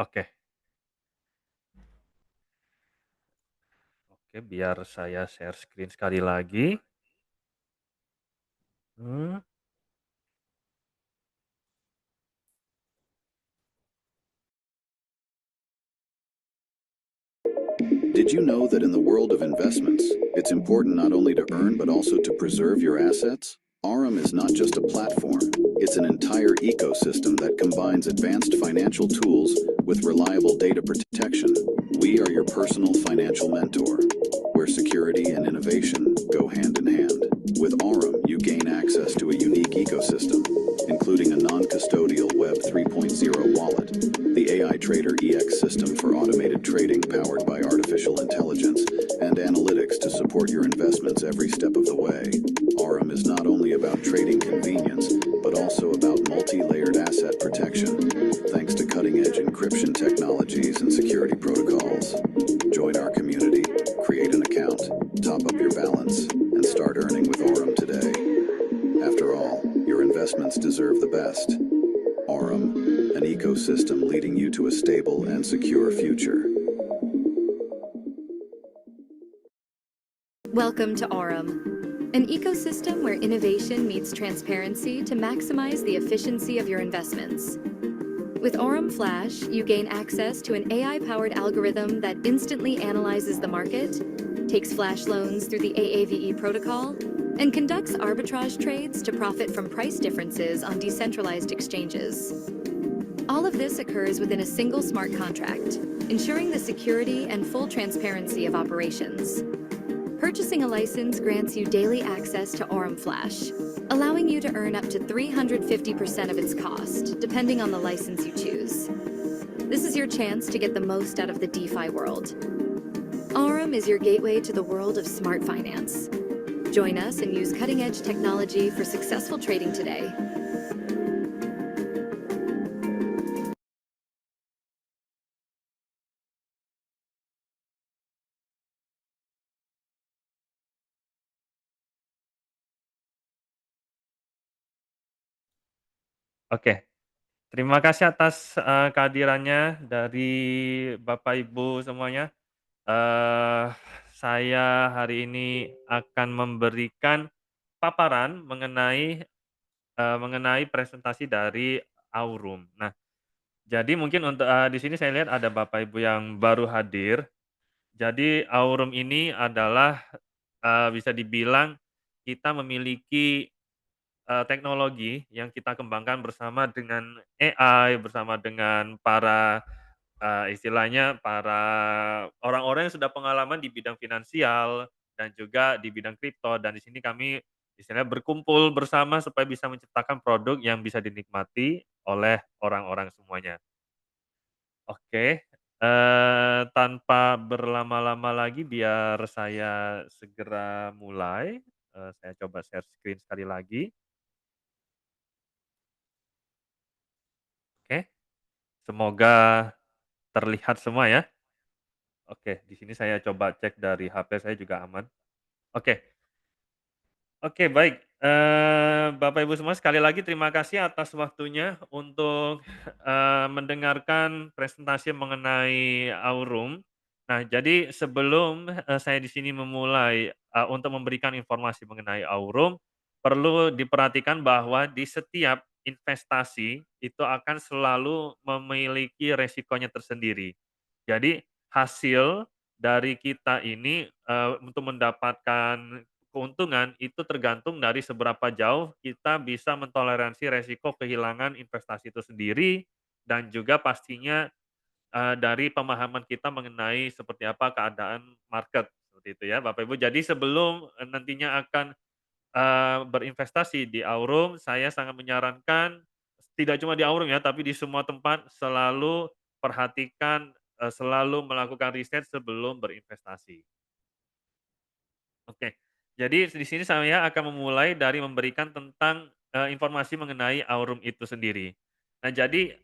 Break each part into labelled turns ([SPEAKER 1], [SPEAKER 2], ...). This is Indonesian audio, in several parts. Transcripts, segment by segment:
[SPEAKER 1] Oke oke, biar saya share screen sekali lagi. Mmm,
[SPEAKER 2] Did you know that in the world of investments, it's important not only to earn but also to preserve your assets? Arum is not just a platform, it's an entire ecosystem that combines advanced financial tools with reliable data protection. We are your personal financial mentor, where security and innovation go hand in hand. With Aurum, you gain access to a unique ecosystem, including a non-custodial Web 3.0 wallet, the AI Trader EX system for automated trading powered by artificial intelligence, and analytics to support your investments every step of the way. Aurum is not only about trading convenience, but also about multi-layered asset protection, thanks to cutting-edge encryption technologies and security protocols. Join our community, create an account, top up your balance, and start earning with Aurum today. After all, your investments deserve the best. Aurum, an ecosystem leading you to a stable and secure future.
[SPEAKER 3] Welcome to Aurum, an ecosystem where innovation meets transparency to maximize the efficiency of your investments. With Aurum Flash, you gain access to an AI-powered algorithm that instantly analyzes the market, takes flash loans through the AAVE protocol, and conducts arbitrage trades to profit from price differences on decentralized exchanges. All of this occurs within a single smart contract, ensuring the security and full transparency of operations. Purchasing a license grants you daily access to Aurum Flash, allowing you to earn up to 350% of its cost, depending on the license you choose. This is your chance to get the most out of the DeFi world. Aurum is your gateway to the world of smart finance. Join us and use cutting-edge technology for successful trading today.
[SPEAKER 1] oke. Terima kasih atas, kehadirannya dari Bapak Ibu semuanya. Eee, saya hari ini akan memberikan paparan mengenai presentasi dari Aurum. Nah, jadi mungkin untuk, di sini saya lihat ada Bapak Ibu yang baru hadir. Jadi Aurum ini adalah, bisa dibilang kita memiliki, teknologi yang kita kembangkan bersama dengan AI, bersama dengan para, istilahnya para orang-orang yang sudah pengalaman di bidang finansial dan juga di bidang kripto, dan di sini kami istilahnya berkumpul bersama supaya bisa menciptakan produk yang bisa dinikmati oleh orang-orang semuanya. Oke, tanpa berlama-lama lagi biar saya segera mulai, saya coba share screen sekali lagi. Oke, semoga terlihat semua ya. Oke, di sini saya coba cek dari HP saya juga aman. Oke. Oke, baik, Bapak Ibu semua, sekali lagi terima kasih atas waktunya untuk, mendengarkan presentasi mengenai Aurum. Nah, jadi sebelum, saya di sini memulai, untuk memberikan informasi mengenai Aurum, perlu diperhatikan bahwa di setiap investasi itu akan selalu memiliki resikonya tersendiri. Jadi hasil dari kita ini, untuk mendapatkan keuntungan itu tergantung dari seberapa jauh kita bisa mentoleransi resiko kehilangan investasi itu sendiri, dan juga pastinya, dari pemahaman kita mengenai seperti apa keadaan market, seperti itu ya Bapak Ibu. Jadi sebelum, nantinya akan, berinvestasi di Aurum, saya sangat menyarankan tidak cuma di Aurum ya, tapi di semua tempat selalu perhatikan, selalu melakukan riset sebelum berinvestasi. Oke, jadi di sini saya akan memulai dari memberikan tentang, informasi mengenai Aurum itu sendiri. Nah jadi,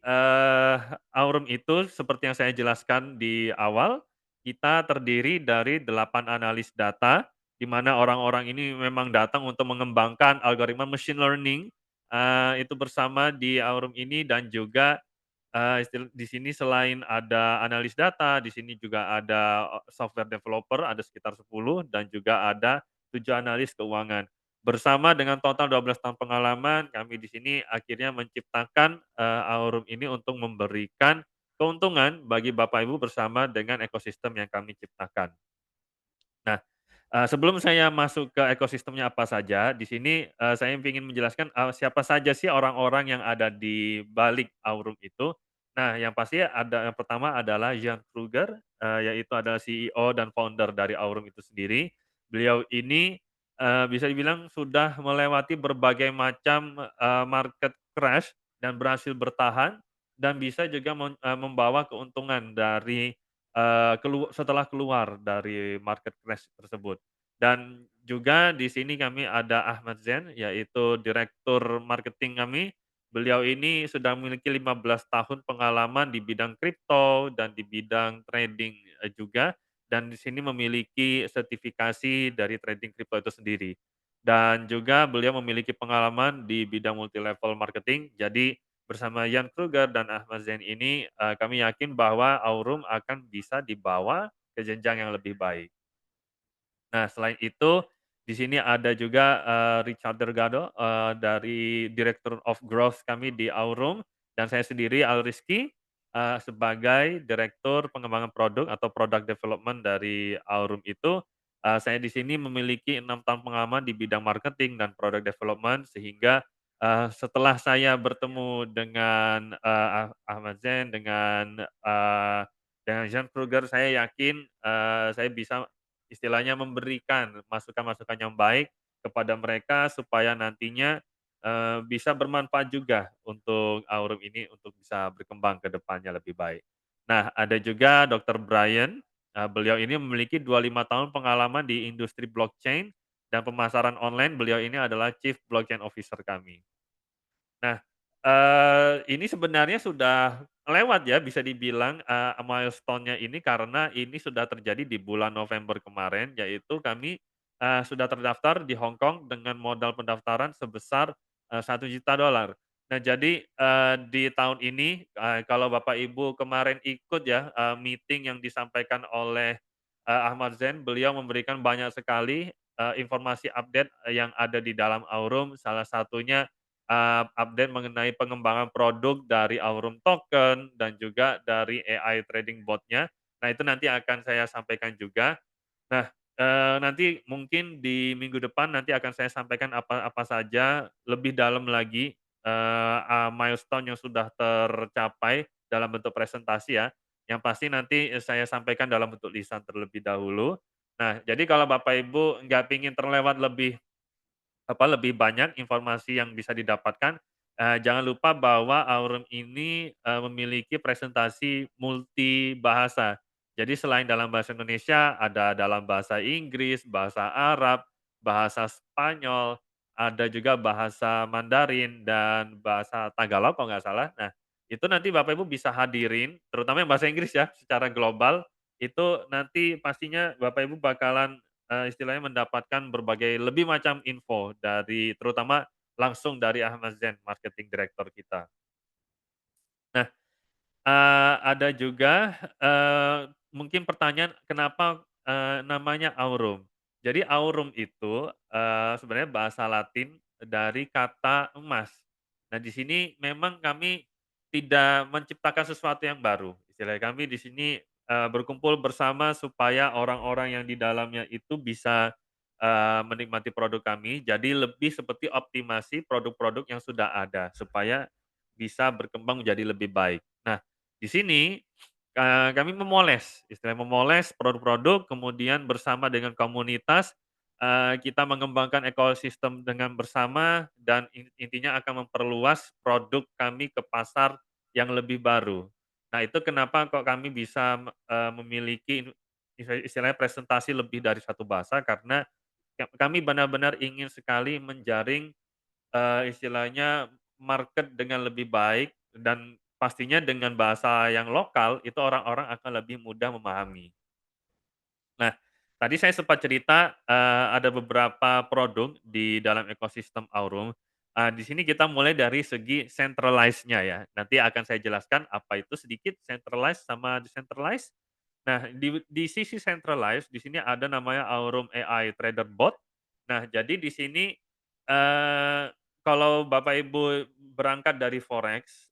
[SPEAKER 1] Aurum itu seperti yang saya jelaskan di awal, kita terdiri dari 8 analis data, di mana orang-orang ini memang datang untuk mengembangkan algoritma machine learning, itu bersama di Aurum ini, dan juga di sini selain ada analis data, di sini juga ada, software developer ada sekitar 10 dan juga ada 7 analis keuangan. Bersama dengan total 12 tahun pengalaman, kami di sini akhirnya menciptakan, Aurum ini untuk memberikan keuntungan bagi Bapak Ibu bersama dengan ekosistem yang kami ciptakan. Nah, sebelum saya masuk ke ekosistemnya apa saja, di sini, saya ingin menjelaskan, siapa saja sih orang-orang yang ada di balik Aurum itu. Nah, yang pasti ada yang pertama adalah Jan Kruger, yaitu adalah CEO dan founder dari Aurum itu sendiri. Beliau ini, bisa dibilang sudah melewati berbagai macam, market crash dan berhasil bertahan dan bisa juga membawa keuntungan dari setelah keluar dari market crash tersebut. Dan juga di sini kami ada Ahmad Zain, yaitu direktur marketing kami. Beliau ini sudah memiliki 15 tahun pengalaman di bidang kripto dan di bidang trading, juga, dan di sini memiliki sertifikasi dari trading kripto itu sendiri. Dan juga beliau memiliki pengalaman di bidang multi level marketing, jadi bersama Jan Kruger dan Ahmad Zain ini, kami yakin bahwa Aurum akan bisa dibawa ke jenjang yang lebih baik. Nah, selain itu, di sini ada juga, Richard Delgado, dari Director of Growth kami di Aurum, dan saya sendiri Al Rizky, sebagai Direktur Pengembangan Produk atau Product Development dari Aurum itu. Saya di sini memiliki 6 tahun pengalaman di bidang marketing dan product development sehingga, setelah saya bertemu dengan, Ahmad Zain, dengan Jean Kruger, saya yakin, saya bisa istilahnya memberikan masukan-masukan yang baik kepada mereka supaya nantinya, bisa bermanfaat juga untuk Aurum ini untuk bisa berkembang ke depannya lebih baik. Nah, ada juga Dokter Brian, beliau ini memiliki 25 tahun pengalaman di industri blockchain dan pemasaran online, beliau ini adalah Chief Blockchain Officer kami. Nah, ini sebenarnya sudah lewat ya bisa dibilang, milestone-nya ini karena ini sudah terjadi di bulan November kemarin, yaitu kami, sudah terdaftar di Hong Kong dengan modal pendaftaran sebesar, $1 juta. Nah jadi, di tahun ini, kalau Bapak Ibu kemarin ikut ya, meeting yang disampaikan oleh, Ahmad Zain, beliau memberikan banyak sekali, informasi update, yang ada di dalam Aurum, salah satunya update mengenai pengembangan produk dari Aurum Token dan juga dari AI trading bot-nya. Nah, itu nanti akan saya sampaikan juga. Nah, nanti mungkin di minggu depan nanti akan saya sampaikan apa apa saja lebih dalam lagi, milestone yang sudah tercapai dalam bentuk presentasi ya. Yang pasti nanti, saya sampaikan dalam bentuk lisan terlebih dahulu. Nah, jadi kalau Bapak Ibu nggak pingin terlewat lebih banyak informasi yang bisa didapatkan, jangan lupa bahwa Aurum ini, memiliki presentasi multi bahasa. Jadi selain dalam bahasa Indonesia, ada dalam bahasa Inggris, bahasa Arab, bahasa Spanyol, ada juga bahasa Mandarin dan bahasa Tagalog kalau nggak salah. Nah, itu nanti Bapak Ibu bisa hadirin, terutama yang bahasa Inggris ya, secara global, itu nanti pastinya Bapak Ibu bakalan istilahnya mendapatkan berbagai lebih macam info dari terutama langsung dari Ahmad Zain, marketing director kita. Nah, ada juga, mungkin pertanyaan kenapa, namanya Aurum. Jadi Aurum itu, sebenarnya bahasa Latin dari kata emas. Nah, di sini memang kami tidak menciptakan sesuatu yang baru. Istilah kami di sini, berkumpul bersama supaya orang-orang yang di dalamnya itu bisa, menikmati produk kami. Jadi lebih seperti optimasi produk-produk yang sudah ada, supaya bisa berkembang menjadi lebih baik. Nah, di sini, kami memoles, istilahnya memoles produk-produk, kemudian bersama dengan komunitas, kita mengembangkan ekosistem dengan bersama dan intinya akan memperluas produk kami ke pasar yang lebih baru. Nah, itu kenapa kok kami bisa, memiliki istilahnya presentasi lebih dari satu bahasa, karena kami benar-benar ingin sekali menjaring istilahnya market dengan lebih baik dan pastinya dengan bahasa yang lokal itu orang-orang akan lebih mudah memahami. Nah, tadi saya sempat cerita, ada beberapa produk di dalam ekosistem Aurum. Di sini kita mulai dari segi centralized-nya ya. Nanti akan saya jelaskan apa itu sedikit centralized sama decentralized. Nah, di sisi centralized, di sini ada namanya Aurum AI Trader Bot. Nah, jadi di sini, eee, kalau Bapak Ibu berangkat dari forex,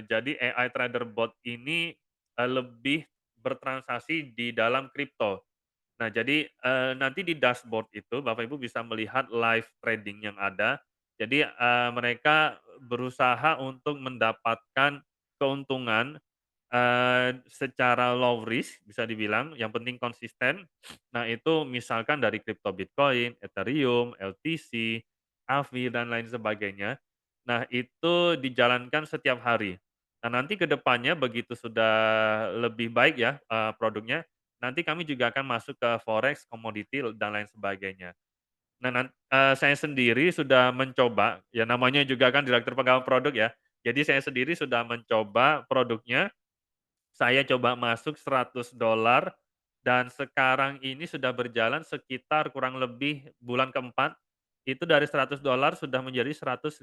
[SPEAKER 1] jadi AI Trader Bot ini, lebih bertransaksi di dalam kripto. Nah, jadi, nanti di dashboard itu Bapak Ibu bisa melihat live trading yang ada. Jadi, mereka berusaha untuk mendapatkan keuntungan, secara low risk bisa dibilang, yang penting konsisten. Nah, itu misalkan dari kripto Bitcoin, Ethereum, LTC, AVI, dan lain sebagainya. Nah, itu dijalankan setiap hari. Nah, nanti ke depannya begitu sudah lebih baik ya, produknya, nanti kami juga akan masuk ke forex, komoditi, dan lain sebagainya. Nah, saya sendiri sudah mencoba, ya namanya juga kan direktur pengembangan produk ya. Jadi saya sendiri sudah mencoba produknya, saya coba masuk $100 dan sekarang ini sudah berjalan sekitar kurang lebih bulan keempat, itu dari $100 sudah menjadi $150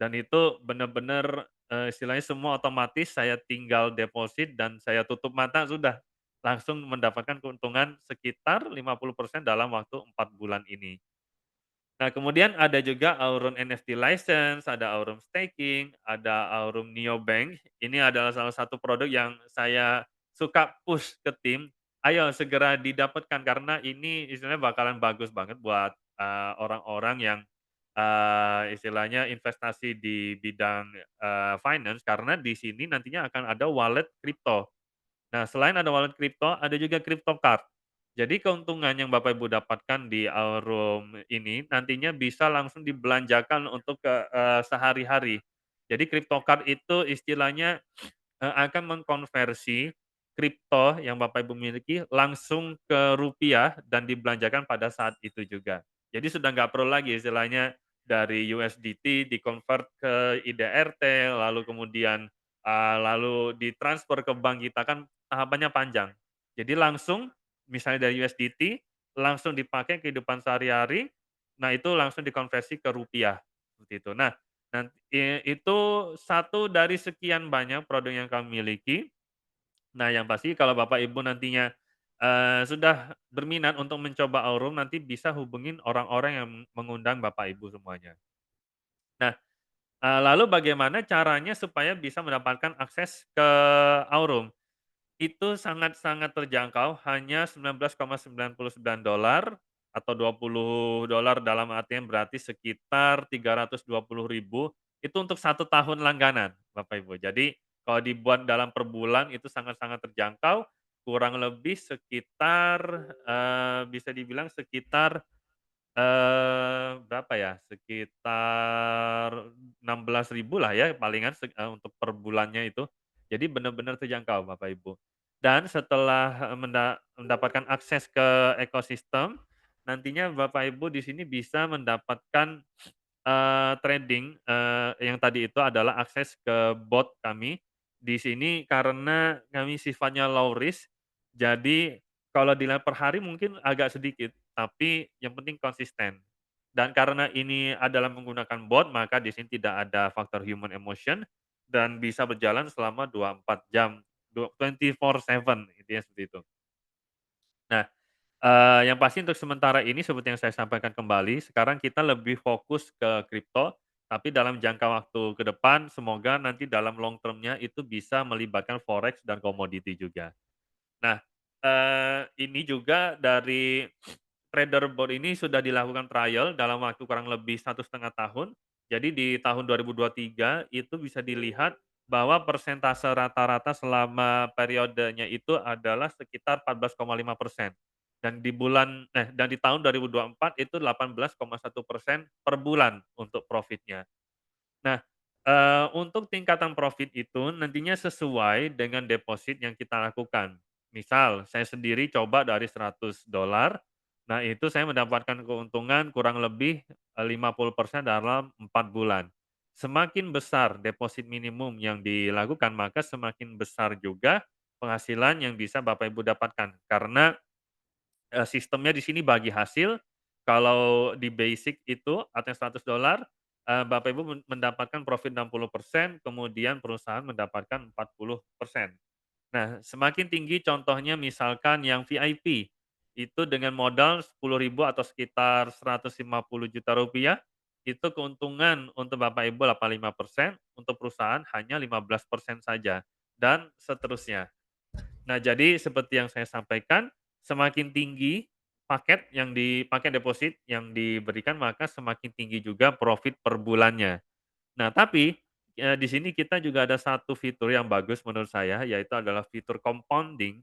[SPEAKER 1] dan itu benar-benar, istilahnya semua otomatis saya tinggal deposit dan saya tutup mata sudah, langsung mendapatkan keuntungan sekitar 50% dalam waktu 4 bulan ini. Nah, kemudian ada juga Aurum NFT License, ada Aurum Staking, ada Aurum Neobank. Ini adalah salah satu produk yang saya suka push ke tim, "Ayo segera didapatkan," karena ini istilahnya bakalan bagus banget buat, orang-orang yang, istilahnya investasi di bidang, finance, karena di sini nantinya akan ada wallet kripto. Nah, selain ada wallet kripto, ada juga crypto card. Jadi keuntungan yang Bapak Ibu dapatkan di Aurum ini nantinya bisa langsung dibelanjakan untuk sehari-hari. Jadi crypto card itu istilahnya, akan mengkonversi kripto yang Bapak Ibu miliki langsung ke rupiah dan dibelanjakan pada saat itu juga. Jadi sudah nggak perlu lagi istilahnya dari USDT di-convert ke IDRT, lalu kemudian, lalu ditransfer ke bank kita, kan tahapannya panjang. Jadi langsung misalnya dari USDT, langsung dipakai kehidupan sehari-hari, nah itu langsung dikonversi ke rupiah, seperti itu. Nah, itu satu dari sekian banyak produk yang kami miliki. Nah, yang pasti kalau Bapak Ibu nantinya, sudah berminat untuk mencoba Aurum, nanti bisa hubungin orang-orang yang mengundang Bapak Ibu semuanya. Nah, lalu bagaimana caranya supaya bisa mendapatkan akses ke Aurum? Itu sangat-sangat terjangkau, hanya $19,99 atau $20 dalam artian berarti sekitar 320.000 itu untuk 1 tahun langganan, Bapak Ibu. Jadi kalau dibuat dalam per bulan itu sangat-sangat terjangkau, kurang lebih sekitar, bisa dibilang sekitar, berapa ya, sekitar 16.000 lah ya palingan untuk per bulannya itu. Jadi benar-benar terjangkau Bapak Ibu. Dan setelah, mendapatkan akses ke ekosistem, nantinya Bapak Ibu di sini bisa mendapatkan, trading, yang tadi itu adalah akses ke bot kami. Di sini karena kami sifatnya low risk, jadi kalau dilihat per hari mungkin agak sedikit, tapi yang penting konsisten. Dan karena ini adalah menggunakan bot, maka di sini tidak ada faktor human emotion dan bisa berjalan selama 24 jam, 24/7 intinya seperti itu. Nah, yang pasti untuk sementara ini seperti yang saya sampaikan kembali, sekarang kita lebih fokus ke kripto, tapi dalam jangka waktu ke depan semoga nanti dalam long term-nya itu bisa melibatkan forex dan komoditi juga. Nah, ini juga dari trader bot ini sudah dilakukan trial dalam waktu kurang lebih 1,5 tahun. Jadi di tahun 2023 itu bisa dilihat bahwa persentase rata-rata selama periodenya itu adalah sekitar 14,5%. Dan di tahun 2024 itu 18,1% per bulan untuk profitnya. Nah, untuk tingkatan profit itu nantinya sesuai dengan deposit yang kita lakukan. Misal saya sendiri coba dari $100, nah itu saya mendapatkan keuntungan kurang lebih, 50% dalam 4 bulan. Semakin besar deposit minimum yang dilakukan, maka semakin besar juga penghasilan yang bisa Bapak Ibu dapatkan. Karena, sistemnya di sini bagi hasil, Kalau di basic itu atau yang $100, Bapak Ibu mendapatkan profit 60%, kemudian perusahaan mendapatkan 40%. Nah, semakin tinggi contohnya misalkan yang VIP, itu dengan modal 10.000 atau sekitar Rp150 juta, itu keuntungan untuk Bapak Ibu 85%, untuk perusahaan hanya 15% saja, dan seterusnya. Nah, jadi seperti yang saya sampaikan, semakin tinggi paket deposit yang diberikan, maka semakin tinggi juga profit per bulannya. Nah, tapi, di sini kita juga ada satu fitur yang bagus menurut saya, yaitu adalah fitur compounding.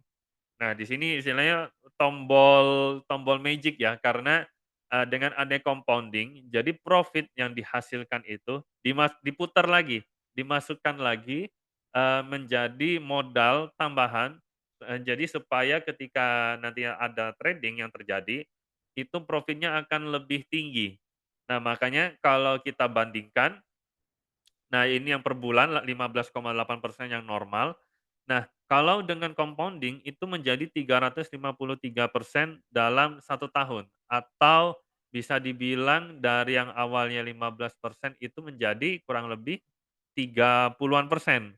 [SPEAKER 1] Nah, di sini istilahnya tombol tombol magic ya, karena, dengan adanya compounding, jadi profit yang dihasilkan itu diputar lagi, dimasukkan lagi, menjadi modal tambahan, jadi supaya ketika nanti ada trading yang terjadi, itu profitnya akan lebih tinggi. Nah, makanya kalau kita bandingkan, nah, ini yang per bulan 15,8% yang normal. Nah, kalau dengan compounding itu menjadi 353% dalam 1 tahun, atau bisa dibilang dari yang awalnya 15% itu menjadi kurang lebih 30-an persen.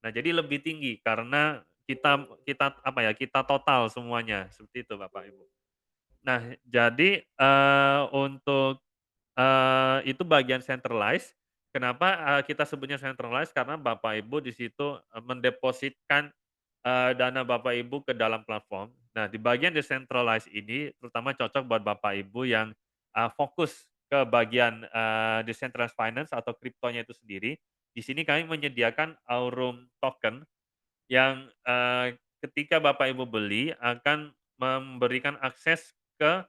[SPEAKER 1] Nah, jadi lebih tinggi karena kita kita apa ya, kita total semuanya, seperti itu Bapak Ibu. Nah, jadi, untuk itu bagian centralized. Kenapa, kita sebutnya centralized, karena Bapak Ibu di situ, mendepositkan, dana Bapak Ibu ke dalam platform. Nah, di bagian decentralized ini terutama cocok buat Bapak Ibu yang, fokus ke bagian, decentralized finance atau kriptonya itu sendiri. Di sini kami menyediakan Aurum token yang, ketika Bapak Ibu beli akan memberikan akses ke,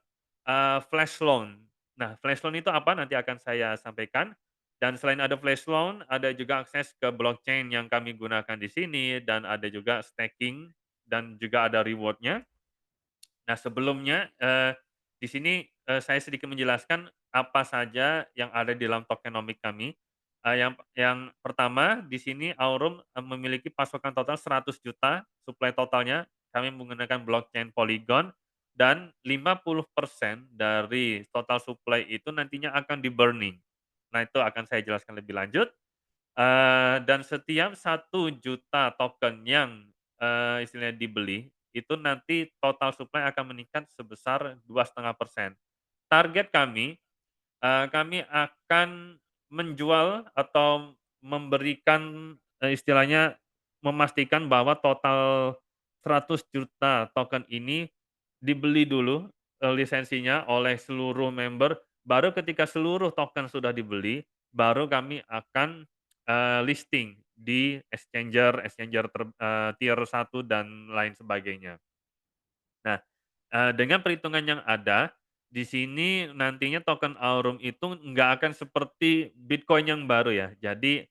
[SPEAKER 1] flash loan. Nah, flash loan itu apa nanti akan saya sampaikan, dan selain ada flash loan, ada juga akses ke blockchain yang kami gunakan di sini, dan ada juga staking, dan juga ada reward-nya. Nah, sebelumnya, di sini, saya sedikit menjelaskan apa saja yang ada di dalam tokenomic kami. Yang pertama, di sini Aurum, memiliki pasokan total 100 juta supply totalnya, kami menggunakan blockchain Polygon, dan 50% dari total supply itu nantinya akan di-burning. Nah, itu akan saya jelaskan lebih lanjut. Dan setiap 1 juta token yang, istilahnya dibeli, itu nanti total supply akan meningkat sebesar 2,5%. Target kami akan menjual atau memberikan, istilahnya memastikan bahwa total 100 juta token ini dibeli dulu, lisensinya oleh seluruh member, baru ketika seluruh token sudah dibeli, baru kami akan, listing di exchanger-exchanger tier 1 dan lain sebagainya. Nah, dengan perhitungan yang ada, di sini nantinya token Aurum itu nggak akan seperti Bitcoin yang baru ya. Jadi,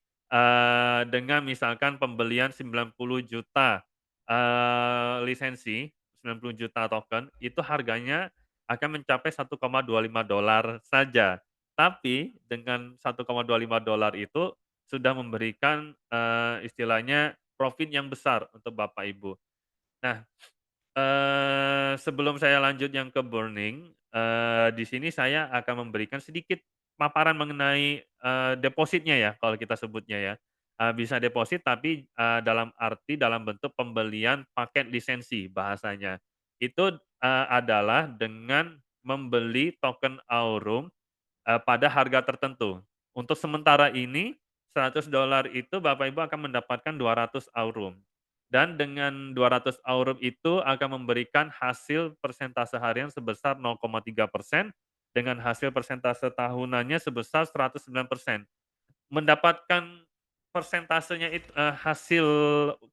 [SPEAKER 1] dengan misalkan pembelian 90 juta, lisensi, 90 juta token, itu harganya akan mencapai $1,25 saja. Tapi dengan $1,25 itu sudah memberikan, istilahnya profit yang besar untuk Bapak Ibu. Nah, sebelum saya lanjut yang ke burning, di sini saya akan memberikan sedikit paparan mengenai, depositnya ya, kalau kita sebutnya ya. Bisa deposit tapi, dalam bentuk pembelian paket lisensi bahasanya. Itu, adalah dengan membeli token Aurum, pada harga tertentu. Untuk sementara ini, $100 itu Bapak Ibu akan mendapatkan 200 Aurum. Dan dengan 200 Aurum itu akan memberikan hasil persentase harian sebesar 0,3%, dengan hasil persentase tahunannya sebesar 109%. Mendapatkan persentasenya itu, hasil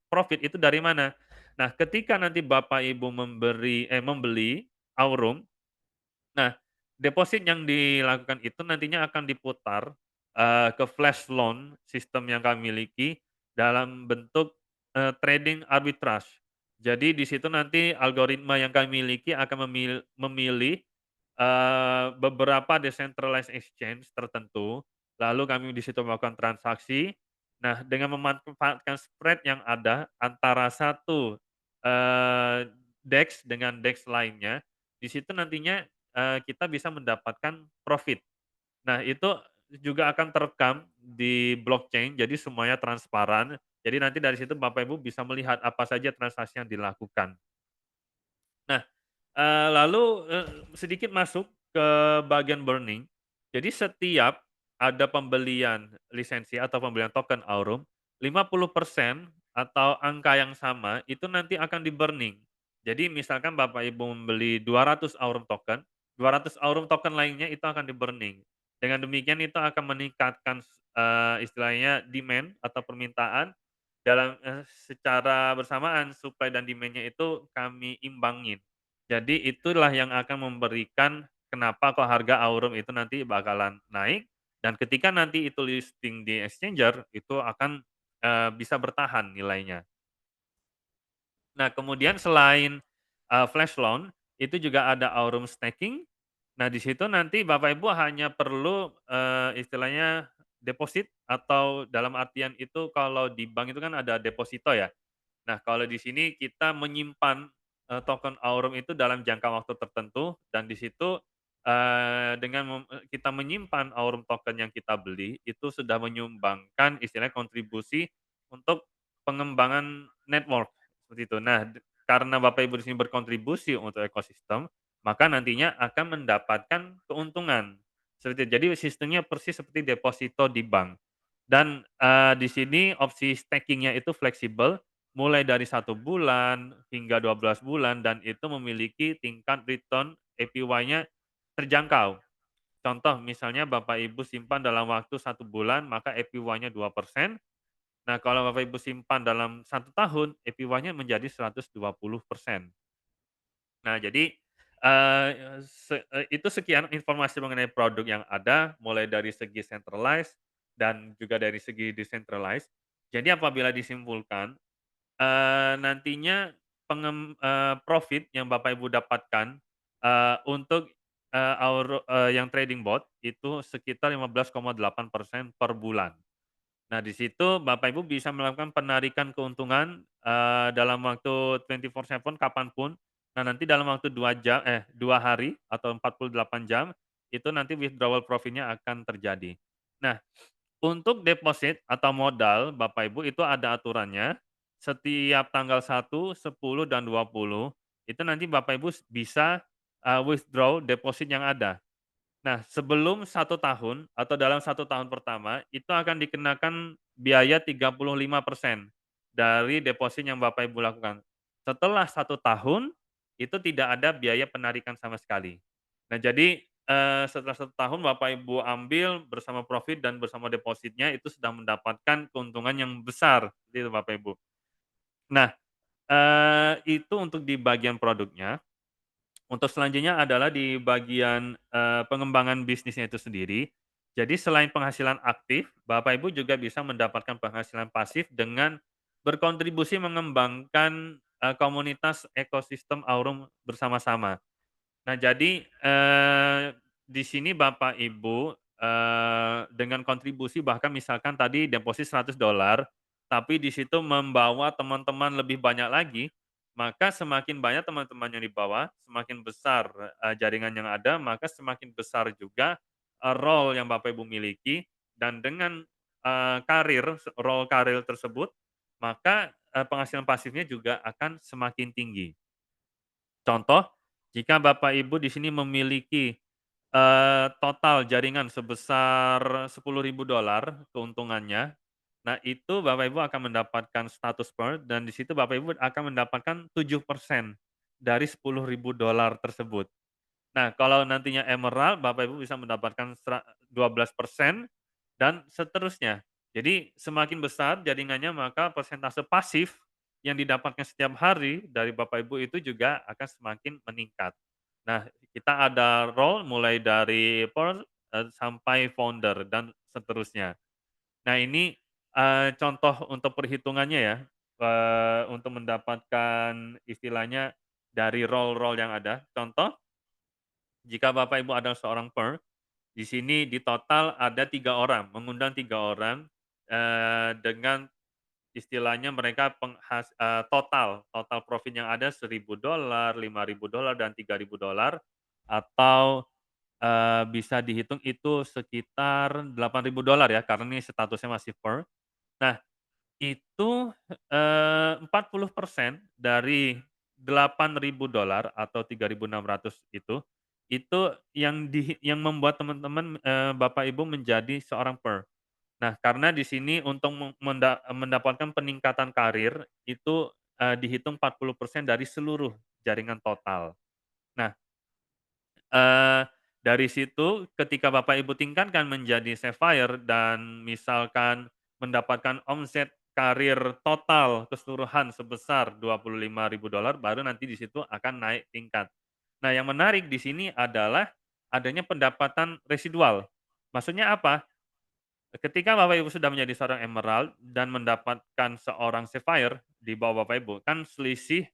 [SPEAKER 1] profit itu dari mana? Nah, ketika nanti Bapak Ibu membeli Aurum. Nah, deposit yang dilakukan itu nantinya akan diputar, ke flash loan sistem yang kami miliki dalam bentuk, trading arbitrage. Jadi di situ nanti algoritma yang kami miliki akan memilih, beberapa decentralized exchange tertentu, lalu kami di situ melakukan transaksi. Nah, dengan memanfaatkan spread yang ada antara satu, DEX dengan DEX lainnya, di situ nantinya, kita bisa mendapatkan profit. Nah, itu juga akan terekam di blockchain, jadi semuanya transparan. Jadi nanti dari situ Bapak Ibu bisa melihat apa saja transaksi yang dilakukan. Nah, lalu, sedikit masuk ke bagian burning. Jadi setiap ada pembelian lisensi atau pembelian token Aurum, 50% atau angka yang sama itu nanti akan di-burning. Jadi misalkan Bapak Ibu membeli 200 Aurum token, 200 Aurum token lainnya itu akan di-burning. Dengan demikian itu akan meningkatkan istilahnya demand atau permintaan dalam, secara bersamaan supply dan demand-nya itu kami imbangin. Jadi itulah yang akan memberikan kenapa kok harga Aurum itu nanti bakalan naik dan ketika nanti itu listing di exchanger itu akan, bisa bertahan nilainya. Nah kemudian selain, flash loan itu juga ada Aurum staking. Nah di situ nanti Bapak Ibu hanya perlu, istilahnya deposit atau dalam artian itu kalau di bank itu kan ada deposito ya. Nah, kalau di sini kita menyimpan, token Aurum itu dalam jangka waktu tertentu dan di situ, dengan kita menyimpan Aurum token yang kita beli, itu sudah menyumbangkan istilahnya kontribusi untuk pengembangan network, seperti itu. Nah, karena Bapak Ibu di sini berkontribusi untuk ekosistem, maka nantinya akan mendapatkan keuntungan, seperti itu. Jadi sistemnya persis seperti deposito di bank dan, di sini opsi stakingnya itu fleksibel, mulai dari 1 bulan hingga 12 bulan dan itu memiliki tingkat return APY-nya terjangkau. Contoh misalnya Bapak Ibu simpan dalam waktu 1 bulan maka APY-nya 2%. Nah kalau Bapak Ibu simpan dalam 1 tahun APY-nya menjadi 120%. Nah jadi, itu sekian informasi mengenai produk yang ada mulai dari segi centralized dan juga dari segi decentralized. Jadi apabila disimpulkan nantinya profit yang Bapak Ibu dapatkan, untuk, yang trading bot itu sekitar 15,8% per bulan. Nah, di situ Bapak Ibu bisa melakukan penarikan keuntungan, dalam waktu 24/7 kapan pun. Nah, nanti dalam waktu 2 hari atau 48 jam, itu nanti withdrawal profit-nya akan terjadi. Nah untuk deposit atau modal Bapak Ibu itu ada aturannya, setiap tanggal 1, 10, dan 20 itu nanti Bapak Ibu bisa, withdraw deposit yang ada. Nah sebelum 1 tahun atau dalam 1 tahun pertama itu akan dikenakan biaya 35% dari deposit yang Bapak Ibu lakukan. Setelah 1 tahun, itu tidak ada biaya penarikan sama sekali. Nah jadi, setelah 1 tahun Bapak Ibu ambil bersama profit dan bersama depositnya itu sudah mendapatkan keuntungan yang besar, gitu Bapak Ibu. Nah, itu untuk di bagian produknya. Untuk selanjutnya adalah di bagian, pengembangan bisnisnya itu sendiri. Jadi selain penghasilan aktif, Bapak Ibu juga bisa mendapatkan penghasilan pasif dengan berkontribusi mengembangkan, komunitas ekosistem Aurum bersama-sama. Nah jadi, di sini Bapak Ibu, dengan kontribusi bahkan misalkan tadi deposit $100, tapi di situ membawa teman-teman lebih banyak lagi, maka semakin banyak teman-teman yang dibawa, semakin besar, jaringan yang ada, maka semakin besar juga, role yang Bapak Ibu miliki dan dengan, role karir tersebut, maka, penghasilan pasifnya juga akan semakin tinggi. Contoh, jika Bapak Ibu di sini memiliki, total jaringan sebesar $10.000 keuntungannya, nah itu Bapak Ibu akan mendapatkan status pearl dan di situ Bapak Ibu akan mendapatkan 7% dari $10.000 tersebut. Nah, kalau nantinya emerald, Bapak Ibu bisa mendapatkan 12% dan seterusnya. Jadi semakin besar jaringannya, maka persentase pasif yang didapatkan setiap hari dari Bapak Ibu itu juga akan semakin meningkat. Nah, kita ada role mulai dari pearl, sampai founder dan seterusnya. Nah, ini, contoh untuk perhitungannya ya, untuk mendapatkan istilahnya dari role-role yang ada. Contoh jika Bapak Ibu adalah seorang per, di sini di total ada 3 orang, mengundang 3 orang, dengan istilahnya mereka total total profit yang ada $1.000, $5.000, dan $3.000. atau, bisa dihitung itu sekitar $8.000 ya, karena ini statusnya masih fur. Nah, itu, 40% dari $8.000 atau 3.600 itu yang membuat teman-teman, Bapak Ibu menjadi seorang PER. Nah, karena di sini untuk mendapatkan peningkatan karir itu, dihitung 40% dari seluruh jaringan total. Nah, Eee, dari situ ketika Bapak Ibu tingkatkan menjadi Sapphire dan misalkan mendapatkan omset karir total keseluruhan sebesar $25.000 baru nanti di situ akan naik tingkat. Nah, yang menarik di sini adalah adanya pendapatan residual. Maksudnya apa? Ketika Bapak Ibu sudah menjadi seorang emerald dan mendapatkan seorang sapphire di bawah Bapak Ibu, kan selisih,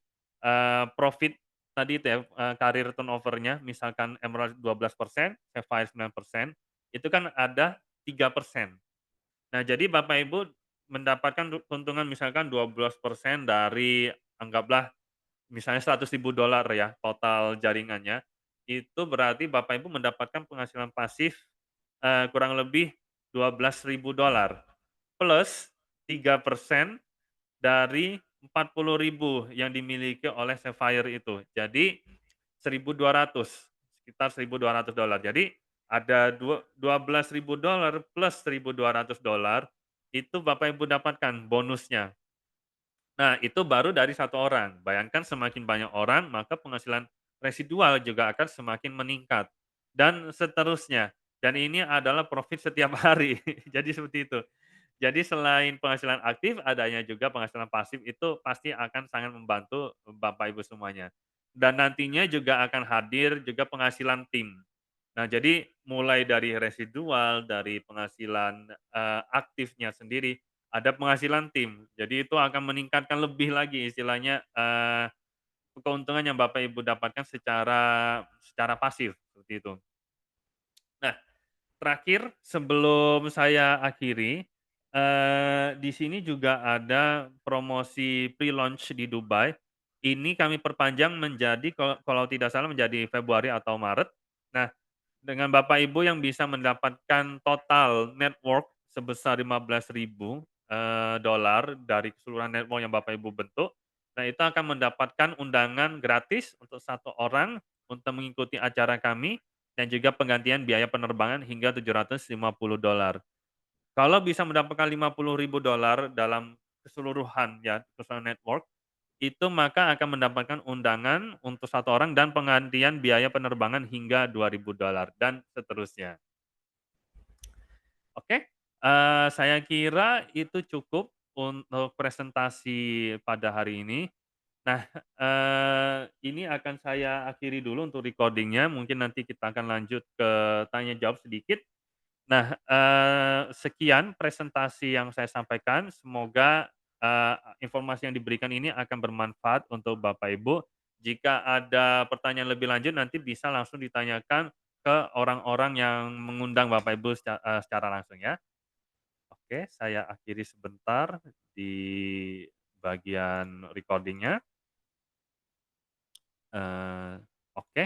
[SPEAKER 1] profit tadi itu ya, karir turnover-nya misalkan emerald 12%, sapphire 9%, itu kan ada 3%. Nah, jadi Bapak Ibu mendapatkan keuntungan misalkan 12% dari anggaplah misalnya $100.000 ya total jaringannya, itu berarti Bapak Ibu mendapatkan penghasilan pasif, kurang lebih $12.000 plus 3% dari 40.000 yang dimiliki oleh Sapphire itu. Jadi 1.200, sekitar $1.200. Jadi ada $12.000 plus $1.200 itu Bapak Ibu dapatkan bonusnya. Nah, itu baru dari satu orang. Bayangkan semakin banyak orang, maka penghasilan residual juga akan semakin meningkat, dan seterusnya. Dan ini adalah profit setiap hari. Jadi seperti itu. Jadi selain penghasilan aktif, adanya juga penghasilan pasif itu pasti akan sangat membantu Bapak Ibu semuanya. Dan nantinya juga akan hadir juga penghasilan tim. Nah, jadi mulai dari residual, dari penghasilan, aktifnya sendiri, ada penghasilan tim. Jadi itu akan meningkatkan lebih lagi istilahnya, keuntungan yang Bapak Ibu dapatkan secara secara pasif, seperti itu. Nah, terakhir sebelum saya akhiri, di sini juga ada promosi pre-launch di Dubai. Ini kami perpanjang menjadi kalau kalau tidak salah menjadi Februari atau Maret. Nah, dengan Bapak Ibu yang bisa mendapatkan total network sebesar 15.000 dolar dari keseluruhan network yang Bapak Ibu bentuk. Nah, itu akan mendapatkan undangan gratis untuk satu orang untuk mengikuti acara kami dan juga penggantian biaya penerbangan hingga $750. Kalau bisa mendapatkan $50.000 dalam keseluruhan ya, keseluruhan network, itu maka akan mendapatkan undangan untuk satu orang dan penggantian biaya penerbangan hingga $2.000 dan seterusnya. Oke, saya kira itu cukup untuk presentasi pada hari ini. Nah, ini akan saya akhiri dulu untuk recording-nya, mungkin nanti kita akan lanjut ke tanya jawab sedikit. Nah, sekian presentasi yang saya sampaikan, semoga, informasi yang diberikan ini akan bermanfaat untuk Bapak Ibu. Jika ada pertanyaan lebih lanjut nanti bisa langsung ditanyakan ke orang-orang yang mengundang Bapak Ibu secara langsung ya. Oke, saya akhiri sebentar di bagian recording-nya, oke.